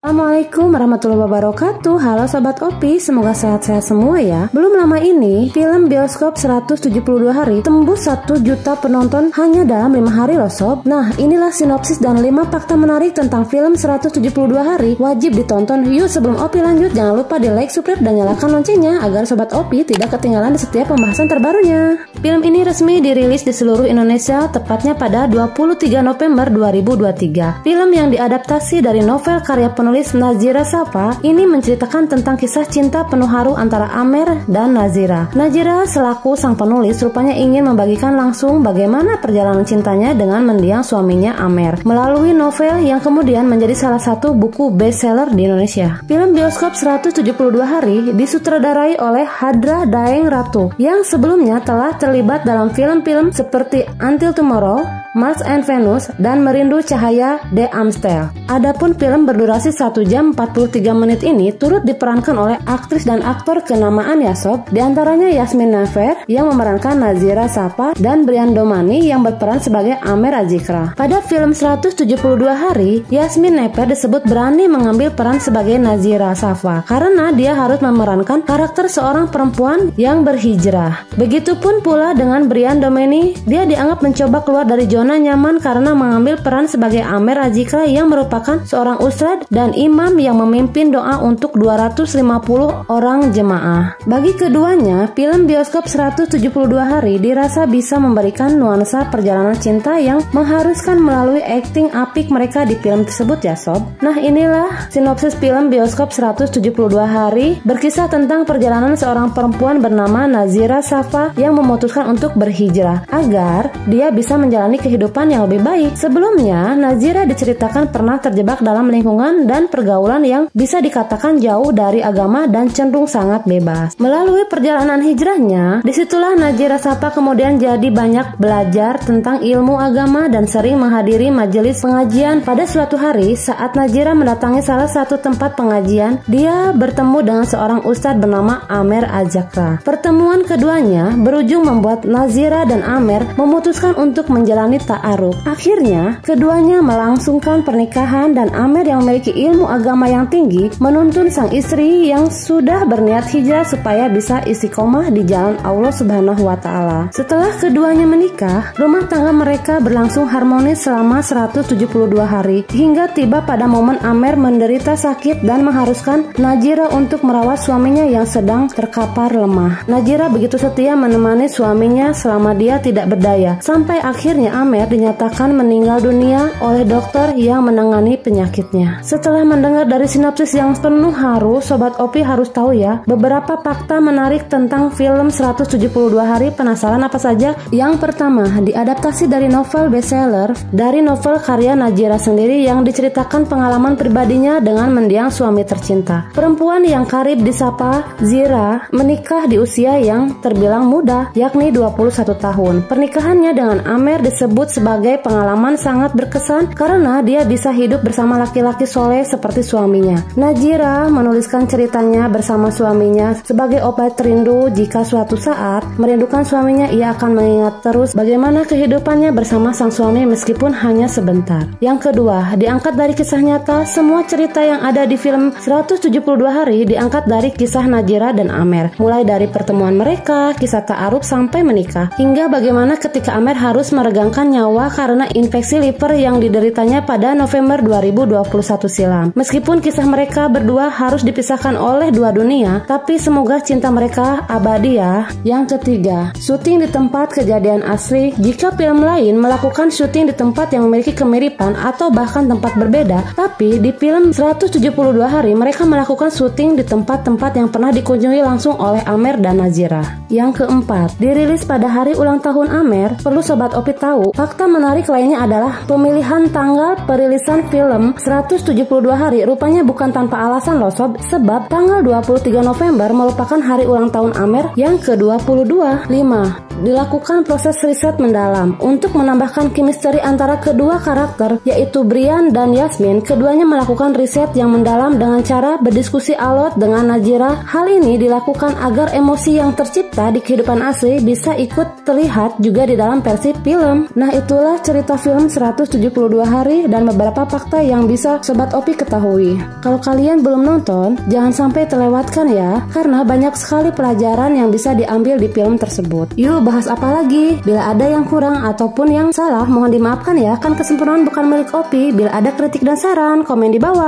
Assalamualaikum warahmatullahi wabarakatuh. Halo Sobat Opi, semoga sehat-sehat semua ya. Belum lama ini, film bioskop 172 hari tembus 1 juta penonton hanya dalam 5 hari loh Sob. Nah, inilah sinopsis dan 5 fakta menarik tentang film 172 hari. Wajib ditonton. Yuk sebelum Opi lanjut, jangan lupa di like, subscribe, dan nyalakan loncengnya agar Sobat Opi tidak ketinggalan di setiap pembahasan terbarunya. Film ini resmi dirilis di seluruh Indonesia tepatnya pada 23 November 2023. Film yang diadaptasi dari novel karya penulis Nazira Safa ini menceritakan tentang kisah cinta penuh haru antara Amer dan Nazira. Nazira selaku sang penulis rupanya ingin membagikan langsung bagaimana perjalanan cintanya dengan mendiang suaminya Amer melalui novel yang kemudian menjadi salah satu buku bestseller di Indonesia. Film bioskop 172 hari disutradarai oleh Hadra Daeng Ratu yang sebelumnya telah terlibat dalam film-film seperti Until Tomorrow, Mars and Venus, dan Merindu Cahaya de Amstel. Adapun film berdurasi 1 jam 43 menit ini turut diperankan oleh aktris dan aktor kenamaan ya Sob. Di antaranya Yasmin Nafer yang memerankan Nazira Safa dan Brian Domani yang berperan sebagai Amer Azikra. Pada film 172 hari, Yasmin Nafer disebut berani mengambil peran sebagai Nazira Safa karena dia harus memerankan karakter seorang perempuan yang berhijrah. Begitupun pula dengan Brian Domani, dia dianggap mencoba keluar dari zona nyaman karena mengambil peran sebagai Amer Azikra yang merupakan seorang ustadz dan imam yang memimpin doa untuk 250 orang jemaah. Bagi keduanya, film bioskop 172 hari dirasa bisa memberikan nuansa perjalanan cinta yang mengharuskan melalui akting apik mereka di film tersebut ya Sob. Nah, inilah sinopsis film bioskop 172 hari berkisah tentang perjalanan seorang perempuan bernama Nazira Safa yang memutuskan untuk berhijrah agar dia bisa menjalani kehidupan yang lebih baik. Sebelumnya, Nazira diceritakan pernah terjebak dalam lingkungan dan pergaulan yang bisa dikatakan jauh dari agama dan cenderung sangat bebas. Melalui perjalanan hijrahnya, disitulah Nazira Safa kemudian jadi banyak belajar tentang ilmu agama dan sering menghadiri majelis pengajian. Pada suatu hari, saat Nazira mendatangi salah satu tempat pengajian, dia bertemu dengan seorang ustadz bernama Amer Azikra. Pertemuan keduanya berujung membuat Nazira dan Amer memutuskan untuk menjalani ta'aruf. Akhirnya, keduanya melangsungkan pernikahan dan Amer yang memiliki ilmu agama yang tinggi menuntun sang istri yang sudah berniat hijrah supaya bisa istiqomah di jalan Allah Subhanahu wa Ta'ala. Setelah keduanya menikah, rumah tangga mereka berlangsung harmonis selama 172 hari hingga tiba pada momen Amer menderita sakit dan mengharuskan Nazira untuk merawat suaminya yang sedang terkapar lemah. Nazira begitu setia menemani suaminya selama dia tidak berdaya sampai akhirnya Amer dinyatakan meninggal dunia oleh dokter yang menangani penyakitnya. Setelah mendengar dari sinopsis yang penuh haru, Sobat Opi harus tahu ya beberapa fakta menarik tentang film 172 hari. Penasaran apa saja? Yang pertama, diadaptasi dari novel bestseller dari novel karya Nazira sendiri yang diceritakan pengalaman pribadinya dengan mendiang suami tercinta. Perempuan yang karib disapa Zira menikah di usia yang terbilang muda, yakni 21 tahun. Pernikahannya dengan Amer disebut sebagai pengalaman sangat berkesan karena dia bisa hidup bersama laki-laki soleh seperti suaminya. Nazira menuliskan ceritanya bersama suaminya sebagai obat rindu jika suatu saat merindukan suaminya, ia akan mengingat terus bagaimana kehidupannya bersama sang suami meskipun hanya sebentar. Yang kedua, diangkat dari kisah nyata. Semua cerita yang ada di film 172 hari diangkat dari kisah Nazira dan Amer, mulai dari pertemuan mereka, kisah ta'aruf sampai menikah, hingga bagaimana ketika Amer harus meregangkan nyawa karena infeksi liver yang dideritanya pada November 2021 silam. Meskipun kisah mereka berdua harus dipisahkan oleh dua dunia, tapi semoga cinta mereka abadi ya. Yang ketiga, syuting di tempat kejadian asli. Jika film lain melakukan syuting di tempat yang memiliki kemiripan atau bahkan tempat berbeda, tapi di film 172 hari mereka melakukan syuting di tempat-tempat yang pernah dikunjungi langsung oleh Amer dan Nazira. Yang keempat, dirilis pada hari ulang tahun Amer. Perlu Sobat Opi tahu, fakta menarik lainnya adalah pemilihan tanggal perilisan film 172 hari rupanya bukan tanpa alasan loh Sob, sebab tanggal 23 November merupakan hari ulang tahun Amer yang ke-22. 5. Dilakukan proses riset mendalam untuk menambahkan chemistry antara kedua karakter yaitu Brian dan Yasmin. Keduanya melakukan riset yang mendalam dengan cara berdiskusi alot dengan Nazira. Hal ini dilakukan agar emosi yang tercipta di kehidupan asli bisa ikut terlihat juga di dalam versi film. Nah, itulah cerita film 172 hari dan beberapa fakta yang bisa Sobat Opi diketahui. Kalau kalian belum nonton, jangan sampai terlewatkan ya, karena banyak sekali pelajaran yang bisa diambil di film tersebut. Yuk bahas apa lagi? Bila ada yang kurang ataupun yang salah, mohon dimaafkan ya, kan kesempurnaan bukan milik Opi. Bila ada kritik dan saran, komen di bawah.